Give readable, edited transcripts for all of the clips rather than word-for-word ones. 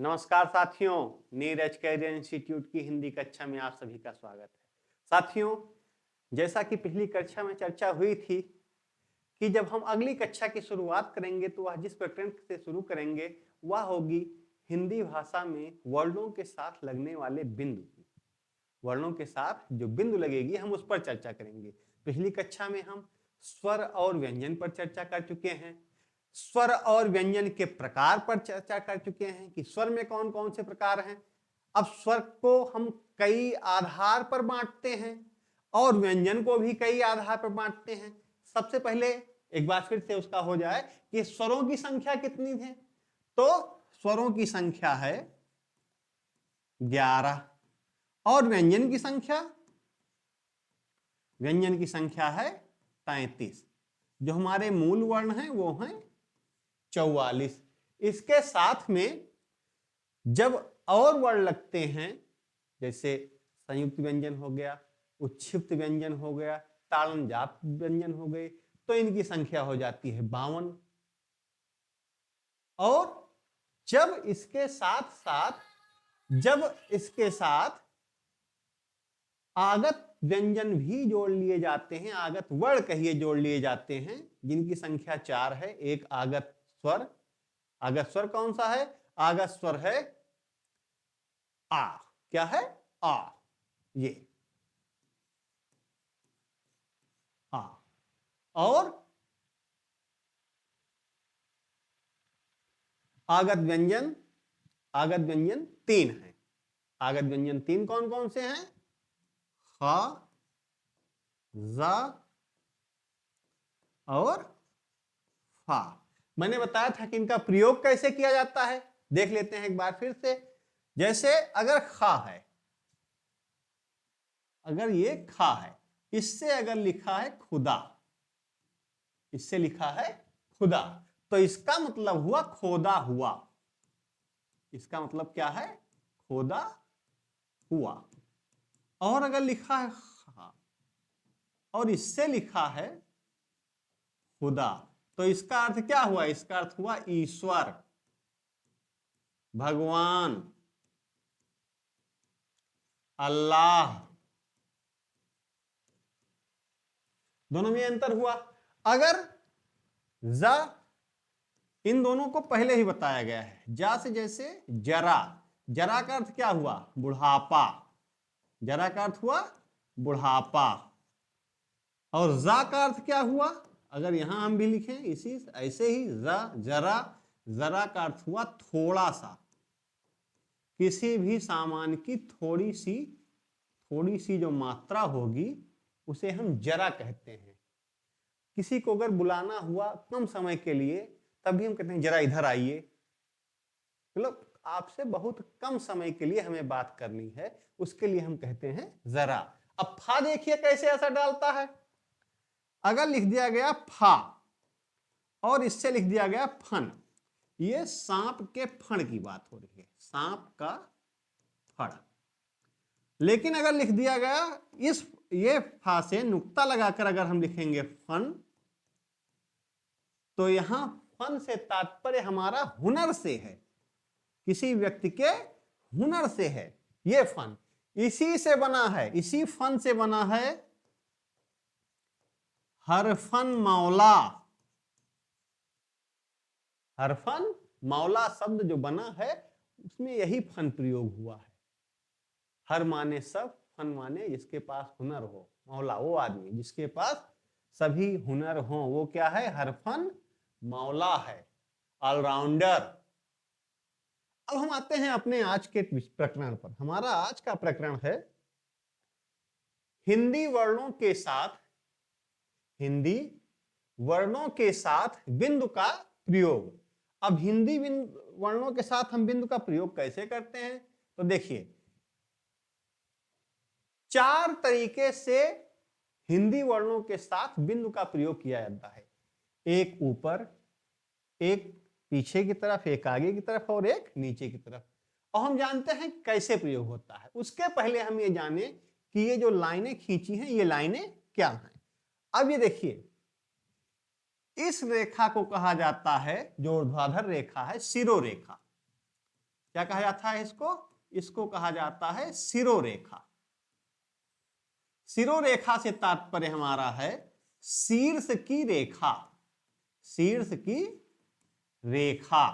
नमस्कार साथियों, Neeraj career institute की हिंदी कक्षा में आप सभी का स्वागत है। साथियों, जैसा कि पिछली कक्षा में चर्चा हुई थी कि जब हम अगली कक्षा की शुरुआत करेंगे तो वह जिस प्रकरण से शुरू करेंगे वह होगी हिंदी भाषा में वर्णों के साथ लगने वाले बिंदु। वर्णों के साथ जो बिंदु लगेगी हम उस पर चर्चा करेंगे। पिछली कक्षा में हम स्वर और व्यंजन पर चर्चा कर चुके हैं। स्वर और व्यंजन के प्रकार पर चर्चा कर चुके हैं कि स्वर में कौन कौन से प्रकार हैं। अब स्वर को हम कई आधार पर बांटते हैं और व्यंजन को भी कई आधार पर बांटते हैं। सबसे पहले एक बार फिर से उसका हो जाए कि स्वरों की संख्या कितनी है। तो स्वरों की संख्या है 11 और व्यंजन की संख्या है 33। जो हमारे मूल वर्ण हैं वो हैं 44। इसके साथ में जब और वर्ण लगते हैं जैसे संयुक्त व्यंजन हो गया, उच्छिष्ट व्यंजन हो गया, ताड़न जाप व्यंजन हो गए तो इनकी संख्या हो जाती है 52। और जब इसके साथ आगत व्यंजन भी जोड़ लिए जाते हैं, आगत वर्ण कहिए जोड़ लिए जाते हैं, जिनकी संख्या 4 है। एक आगत स्वर कौन सा है? आगत स्वर है आ। क्या है? आ। ये आ। और आगत व्यंजन 3 है। आगत व्यंजन 3 कौन कौन से हैं? खा, जा और फा। मैंने बताया था कि इनका प्रयोग कैसे किया जाता है, देख लेते हैं एक बार फिर से। जैसे अगर खा है, अगर ये खा है, इससे अगर लिखा है खुदा, इससे लिखा है खुदा, तो इसका मतलब हुआ खोदा हुआ। इसका मतलब क्या है? खोदा हुआ। और अगर लिखा है खा और इससे लिखा है खुदा, तो इसका अर्थ क्या हुआ? इसका अर्थ हुआ ईश्वर, भगवान, अल्लाह। दोनों में अंतर हुआ। अगर जा, इन दोनों को पहले ही बताया गया है। जा से जैसे जरा, जरा का अर्थ क्या हुआ? बुढ़ापा। जरा का अर्थ हुआ बुढ़ापा। और जा का अर्थ क्या हुआ? अगर यहां हम भी लिखें इसी ऐसे ही, जरा, जरा का अर्थ हुआ थोड़ा सा। किसी भी सामान की थोड़ी सी जो मात्रा होगी उसे हम जरा कहते हैं। किसी को अगर बुलाना हुआ कम समय के लिए तब भी हम कहते हैं जरा इधर आइए। मतलब आपसे बहुत कम समय के लिए हमें बात करनी है, उसके लिए हम कहते हैं जरा। अब फा देखिए कैसे असर डालता है। अगर लिख दिया गया फा और इससे लिख दिया गया फन, ये सांप के फण की बात हो रही है, सांप का फण। लेकिन अगर लिख दिया गया ये फा से नुक्ता लगाकर अगर हम लिखेंगे फन, तो यहां फन से तात्पर्य हमारा हुनर से है, किसी व्यक्ति के हुनर से है ये फन। इसी से बना है, इसी फन से बना है हरफन मौला। हरफन मौला शब्द जो बना है उसमें यही फन प्रयोग हुआ है। हर माने सब, फन माने जिसके पास हुनर हो। मौला वो आदमी जिसके पास सभी हुनर हो, वो क्या है? हरफन मौला है, ऑलराउंडर। अब हम आते हैं अपने आज के प्रकरण पर। हमारा आज का प्रकरण है हिंदी वर्णों के साथ बिंदु का प्रयोग। अब हिंदी वर्णों के साथ हम बिंदु का प्रयोग कैसे करते हैं? तो देखिए, 4 तरीके से हिंदी वर्णों के साथ बिंदु का प्रयोग किया जाता है। एक ऊपर, एक पीछे की तरफ, एक आगे की तरफ और एक नीचे की तरफ। और हम जानते हैं कैसे प्रयोग होता है। उसके पहले हम ये जाने कि ये जो लाइनें खींची हैं ये लाइनें क्या हैं। अब ये देखिए, इस रेखा को कहा जाता है, जो ऊर्ध्वाधर रेखा है, शिरोरेखा। क्या कहा जाता है इसको? इसको कहा जाता है शिरोरेखा। शिरोरेखा से तात्पर्य हमारा है शीर्ष की रेखा, शीर्ष की रेखा,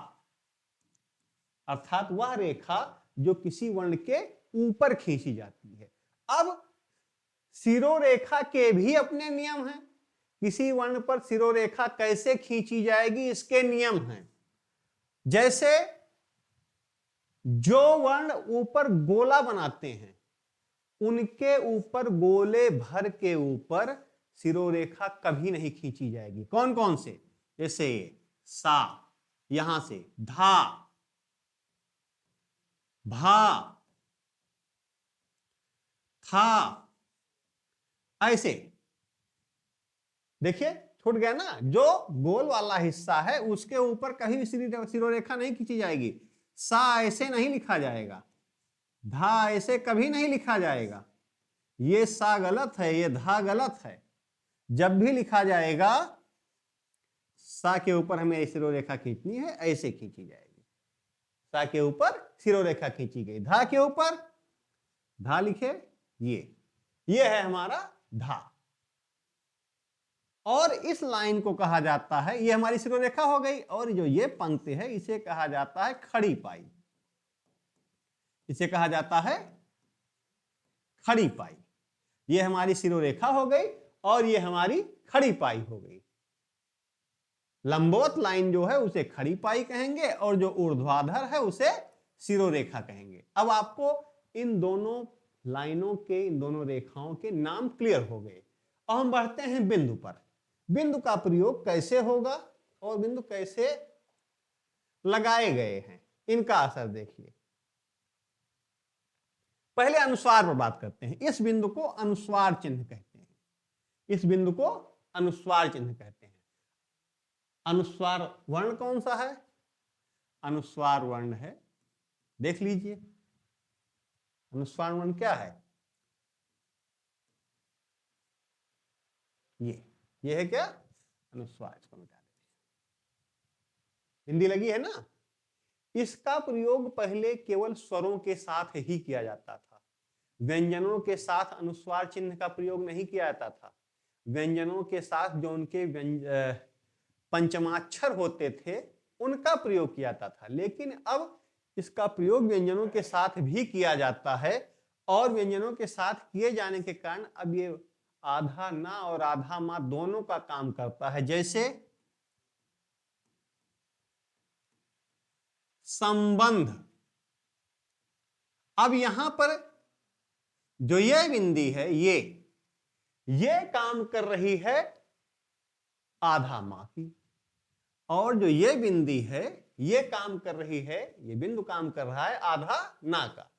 अर्थात वह रेखा जो किसी वर्ण के ऊपर खींची जाती है। अब शिरोरेखा के भी अपने नियम हैं, किसी वर्ण पर शिरोरेखा कैसे खींची जाएगी इसके नियम हैं। जैसे जो वर्ण ऊपर गोला बनाते हैं उनके ऊपर गोले भर के ऊपर शिरोरेखा कभी नहीं खींची जाएगी। कौन कौन से? जैसे सा, यहां से धा, भा, था, ऐसे। देखिए छूट गया ना, जो गोल वाला हिस्सा है उसके ऊपर कहीं शिरोरेखा नहीं खींची जाएगी। सा ऐसे नहीं लिखा जाएगा, धा ऐसे कभी नहीं लिखा जाएगा। ये सा गलत है, ये धा गलत है। जब भी लिखा जाएगा सा के ऊपर हमें शिरोरेखा खींचनी है, ऐसे खींची जाएगी। सा के ऊपर शिरोरेखा खींची गई, धा के ऊपर धा लिखे, ये है हमारा धा। और इस लाइन को कहा जाता है, ये हमारी शिरोरेखा हो गई, और जो ये पंक्ति है इसे कहा जाता है खड़ी पाई। इसे कहा जाता है खड़ी पाई। ये हमारी शिरोरेखा हो गई और ये हमारी खड़ी पाई हो गई। लंबवत लाइन जो है उसे खड़ी पाई कहेंगे और जो ऊर्ध्वाधर है उसे शिरोरेखा कहेंगे। अब आपको इन दोनों लाइनों के, इन दोनों रेखाओं के नाम क्लियर हो गए। अब हम बढ़ते हैं बिंदु पर। बिंदु का प्रयोग कैसे होगा और बिंदु कैसे लगाए गए हैं, इनका असर देखिए। पहले अनुस्वार पर बात करते हैं। इस बिंदु को अनुस्वार चिन्ह कहते हैं। इस बिंदु को अनुस्वार चिन्ह कहते हैं। अनुस्वार वर्ण कौन सा है? अनुस्वार वर्ण है, देख लीजिए अनुस्वार वर्ण क्या है। ये है क्या? अनुस्वार। इसको मिटा दीजिए, हिंदी लगी है ना। इसका प्रयोग पहले केवल स्वरों के साथ ही किया जाता था, व्यंजनों के साथ अनुस्वार चिन्ह का प्रयोग नहीं किया जाता था। व्यंजनों के साथ जो उनके पंचमाक्षर होते थे उनका प्रयोग किया जाता था, लेकिन अब इसका प्रयोग व्यंजनों के साथ भी किया जाता है। और व्यंजनों के साथ किए जाने के कारण अब ये आधा ना और आधा मा दोनों का काम करता है। जैसे संबंध। अब यहां पर जो ये बिंदी है ये काम कर रही है आधा मा की, और जो ये बिंदी है ये काम कर रही है, ये बिंदु काम कर रहा है आधा ना का।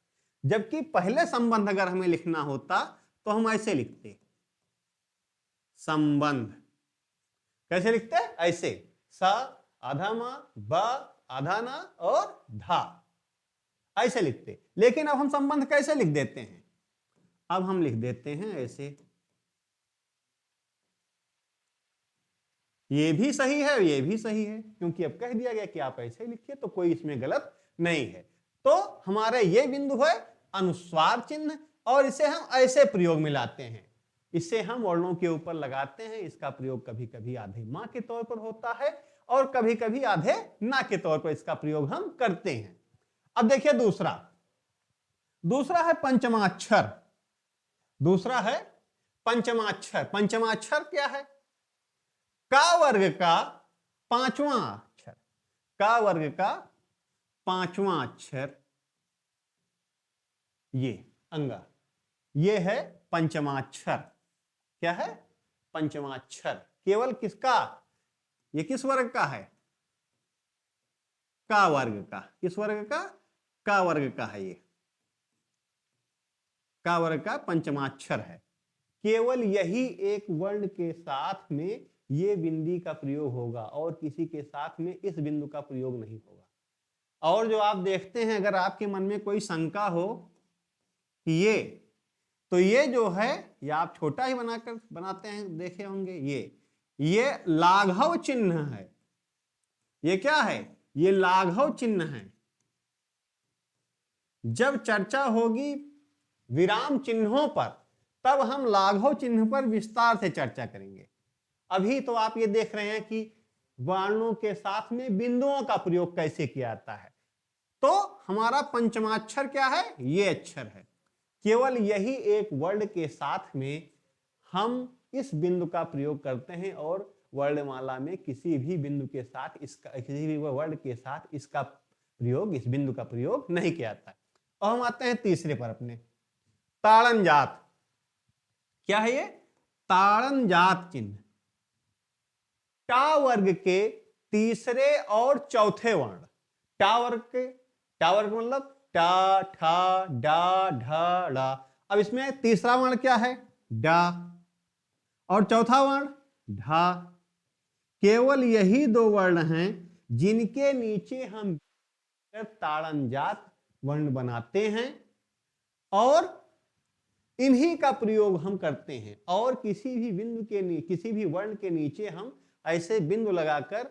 जबकि पहले संबंध अगर हमें लिखना होता तो हम ऐसे लिखते, संबंध। कैसे लिखते? ऐसे, स आधा मा, ब आधा ना और धा, ऐसे लिखते। लेकिन अब हम संबंध कैसे लिख देते हैं? अब हम लिख देते हैं ऐसे। ये भी सही है, ये भी सही है, क्योंकि अब कह दिया गया कि आप ऐसे लिखिए, तो कोई इसमें गलत नहीं है। तो हमारे ये बिंदु है अनुस्वार चिन्ह, और इसे हम ऐसे प्रयोग में लाते हैं। इसे हम वर्णों के ऊपर लगाते हैं। इसका प्रयोग कभी कभी आधे मां के तौर पर होता है और कभी कभी आधे ना के तौर पर इसका प्रयोग हम करते हैं। अब देखिए दूसरा है पंचमाक्षर। दूसरा है पंचमाक्षर। पंचमाक्षर क्या है? का वर्ग का पांचवां अक्षर। का वर्ग का पांचवां अक्षर, ये अंगा, ये है पंचमाक्षर। क्या है? पंचमाक्षर। केवल किसका? ये किस वर्ग का है? का वर्ग का। किस वर्ग का? का वर्ग का है। ये का वर्ग का पंचमाक्षर है। केवल यही एक वर्ण के साथ में ये बिंदी का प्रयोग होगा और किसी के साथ में इस बिंदु का प्रयोग नहीं होगा। और जो आप देखते हैं, अगर आपके मन में कोई शंका हो कि ये, तो ये जो है ये आप छोटा ही बनाते हैं, देखे होंगे, ये लाघव चिन्ह है। ये क्या है? ये लाघव चिन्ह है। जब चर्चा होगी विराम चिन्हों पर तब हम लाघव चिन्ह पर विस्तार से चर्चा करेंगे। अभी तो आप ये देख रहे हैं कि वर्णों के साथ में बिंदुओं का प्रयोग कैसे किया जाता है। तो हमारा पंचमाक्षर क्या है? ये अक्षर है। केवल यही एक वर्ण के साथ में हम इस बिंदु का प्रयोग करते हैं और वर्णमाला में किसी भी बिंदु के साथ इसका, किसी भी वर्ण के साथ इसका प्रयोग, इस बिंदु का प्रयोग नहीं किया जाता है। और हम आते हैं तीसरे पर अपने, ताड़न जात। क्या है ये? ताड़न जात चिन्ह। टा वर्ग के तीसरे और चौथे वर्ण। टा वर्ग मतलब टा, ठा, डा, ढ, ड़ा। अब इसमें तीसरा वर्ण क्या है? डा। और चौथा वर्ण ढा। केवल यही दो वर्ण हैं जिनके नीचे हम ताड़न जात वर्ण बनाते हैं और इन्हीं का प्रयोग हम करते हैं। और किसी भी बिंदु के, किसी भी वर्ण के नीचे हम ऐसे बिंदु लगाकर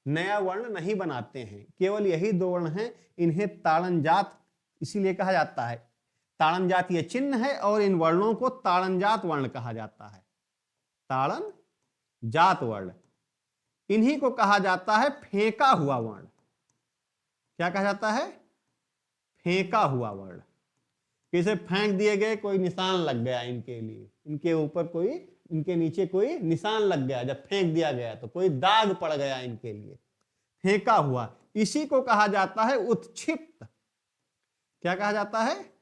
नया वर्ण नहीं बनाते हैं। केवल यही दो वर्ण हैं, इन्हें ताड़न जात इसीलिए कहा जाता है। ताड़न जात ये चिन्ह है और इन वर्णों को ताड़न जात वर्ण कहा जाता है। ताड़न जात वर्ण, इन्हीं को कहा जाता है फेंका हुआ वर्ण। क्या कहा जाता है? फेंका हुआ वर्ण। किसे फेंक दिए गए, कोई निशान लग गया इनके लिए, इनके ऊपर कोई, इनके नीचे कोई निशान लग गया, जब फेंक दिया गया तो कोई दाग पड़ गया इनके लिए, फेंका हुआ। इसी को कहा जाता है उत्क्षिप्त। क्या कहा जाता है?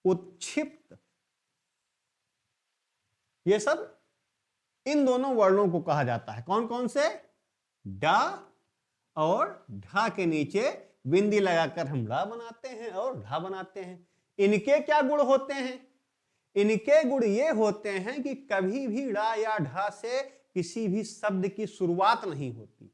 उत्क्षिप्त। ये सब इन दोनों वर्णों को कहा जाता है। कौन कौन से? डा और ढा के नीचे बिंदी लगाकर हम ड़ा बनाते हैं और ढा बनाते हैं। इनके क्या गुण होते हैं? इनके गुण ये होते हैं कि कभी भी ड़ा या ढा से किसी भी शब्द की शुरुआत नहीं होती।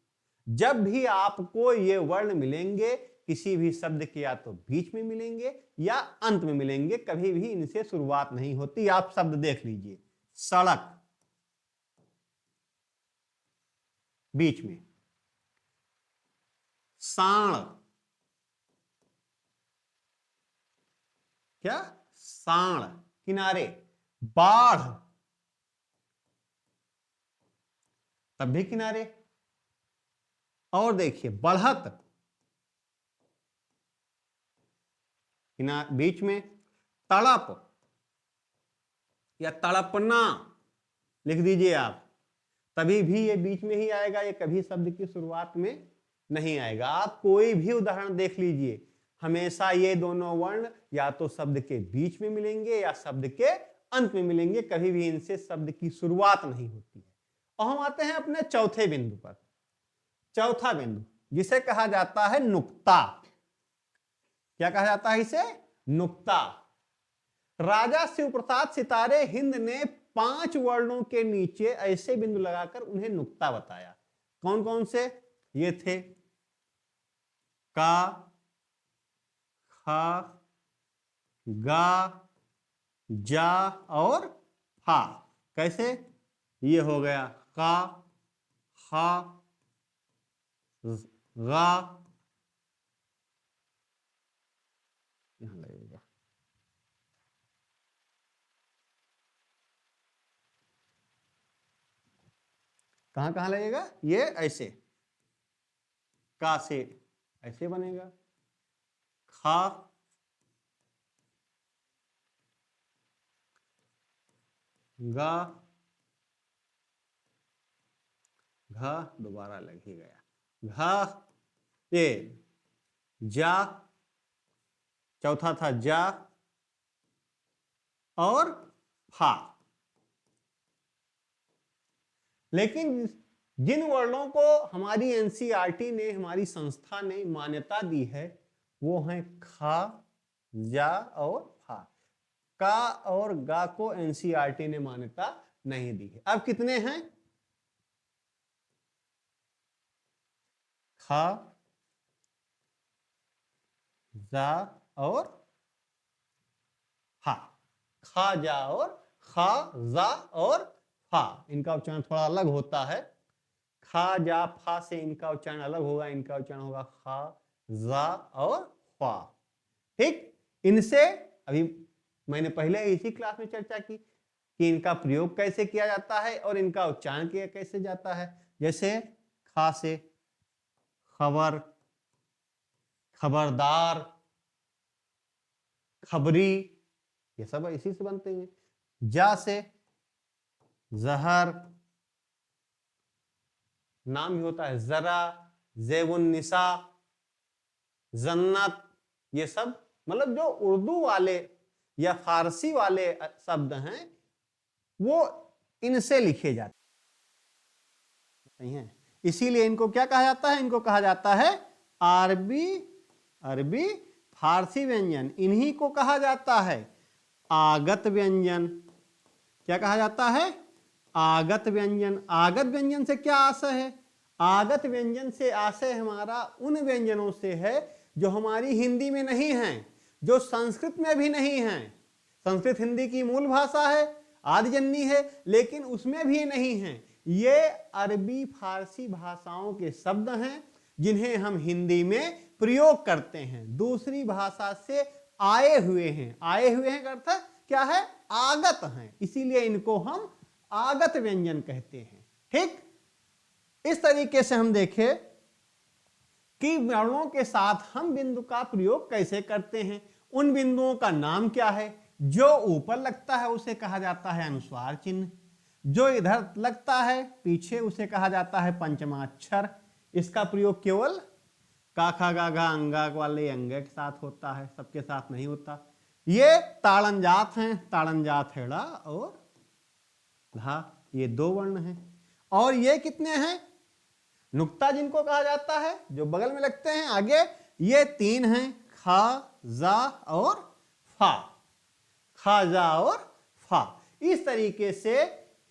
जब भी आपको ये वर्ण मिलेंगे किसी भी शब्द के या तो बीच में मिलेंगे या अंत में मिलेंगे, कभी भी इनसे शुरुआत नहीं होती। आप शब्द देख लीजिए, सड़क बीच में, साण, क्या? साण किनारे, बाढ़ तब भी किनारे। और देखिए बढ़त बीच में, तड़प या तड़पना लिख दीजिए आप, तभी भी ये बीच में ही आएगा, ये कभी शब्द की शुरुआत में नहीं आएगा। आप कोई भी उदाहरण देख लीजिए, हमेशा ये दोनों वर्ण या तो शब्द के बीच में मिलेंगे या शब्द के अंत में मिलेंगे, कभी भी इनसे शब्द की शुरुआत नहीं होती है। और हम आते हैं अपने चौथे बिंदु पर। चौथा बिंदु जिसे कहा जाता है नुक्ता। क्या कहा जाता है इसे? नुक्ता। राजा शिवप्रसाद सितारे हिंद ने 5 वर्णों के नीचे ऐसे बिंदु लगाकर उन्हें नुक्ता बताया। कौन कौन से? ये थे का, खा, गा, जा और फा। कैसे? ये हो गया का, खा, गा, यहां लगेगा, कहां कहां लगेगा? ये ऐसे, का से ऐसे बनेगा, खा, गा, घा दोबारा लग ही गया, घा, ये जा, चौथा था जा और फा। लेकिन जिन वर्णों को हमारी एनसीईआरटी ने, हमारी संस्था ने मान्यता दी है वो हैं खा, जा और फा। का और गा को एनसीईआरटी ने मान्यता नहीं दी है। अब कितने हैं? खा, जा और फा। खा, जा और खा, जा और फा, इनका उच्चारण थोड़ा अलग होता है। खा, जा, फा से इनका उच्चारण अलग होगा, इनका उच्चारण होगा खा, जा और फा। ठीक, इनसे अभी मैंने पहले इसी क्लास में चर्चा की कि इनका प्रयोग कैसे किया जाता है और इनका उच्चारण किया कैसे जाता है। जैसे खा से खबर, खबरदार, खबरी, ये सब इसी से बनते हैं। जा से जहर, नाम भी होता है जरा, जेबुन निसा, जन्नत, ये सब मतलब जो उर्दू वाले या फारसी वाले शब्द हैं वो इनसे लिखे जाते हैं। इसीलिए इनको क्या कहा जाता है? इनको कहा जाता है अरबी फारसी व्यंजन। इन्हीं को कहा जाता है आगत व्यंजन। क्या कहा जाता है? आगत व्यंजन। आगत व्यंजन से क्या आशय है? आगत व्यंजन से आशय हमारा उन व्यंजनों से है जो हमारी हिंदी में नहीं हैं, जो संस्कृत में भी नहीं हैं। संस्कृत हिंदी की मूल भाषा है, आदिजन्नी है, लेकिन उसमें भी नहीं है। ये अरबी फारसी भाषाओं के शब्द हैं जिन्हें हम हिंदी में प्रयोग करते हैं, दूसरी भाषा से आए हुए हैं। आए हुए हैं का अर्थ क्या है? आगत हैं, इसीलिए इनको हम आगत व्यंजन कहते हैं। ठीक, इस तरीके से हम देखें कि वर्णों के साथ हम बिंदु का प्रयोग कैसे करते हैं। उन बिंदुओं का नाम क्या है? जो ऊपर लगता है उसे कहा जाता है अनुस्वार चिन्ह, जो इधर लगता है पीछे उसे कहा जाता है पंचमाक्षर। इसका प्रयोग केवल का खा गा घा अंगा वाले अंग के साथ होता है, सबके साथ नहीं होता। ये ताड़नजात हैं, ताड़नजात हेड़ा और धा, ये दो वर्ण हैं। और ये कितने हैं? नुक्ता जिनको कहा जाता है, जो बगल में लगते हैं आगे, ये तीन हैं, खा, जा और फा। खा, जा और फा। इस तरीके से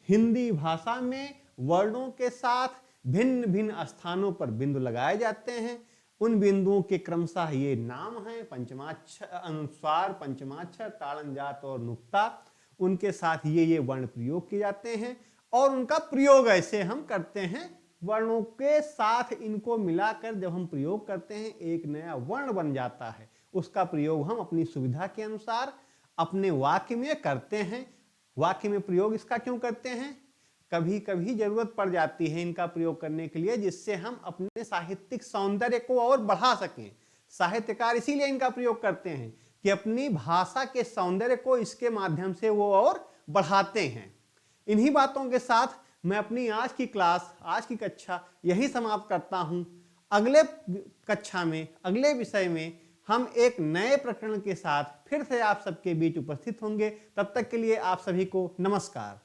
हिंदी भाषा में वर्णों के साथ भिन्न भिन्न स्थानों पर बिंदु लगाए जाते हैं। उन बिंदुओं के क्रमशः ये नाम हैं, पंचमाक्षर, अनुस्वार, पंचमाक्षर, ताड़नजात और नुक्ता। उनके साथ ये वर्ण प्रयोग किए जाते हैं और उनका प्रयोग ऐसे हम करते हैं। वर्णों के साथ इनको मिलाकर जब हम प्रयोग करते हैं एक नया वर्ण बन जाता है। उसका प्रयोग हम अपनी सुविधा के अनुसार अपने वाक्य में करते हैं। वाक्य में प्रयोग इसका क्यों करते हैं? कभी कभी जरूरत पड़ जाती है इनका प्रयोग करने के लिए, जिससे हम अपने साहित्यिक सौंदर्य को और बढ़ा सकें। साहित्यकार इसीलिए इनका प्रयोग करते हैं कि अपनी भाषा के सौंदर्य को इसके माध्यम से वो और बढ़ाते हैं। इन्हीं बातों के साथ मैं अपनी आज की क्लास, आज की कक्षा यही समाप्त करता हूं। अगले कक्षा में, अगले विषय में हम एक नए प्रकरण के साथ फिर से आप सबके बीच उपस्थित होंगे। तब तक के लिए आप सभी को नमस्कार।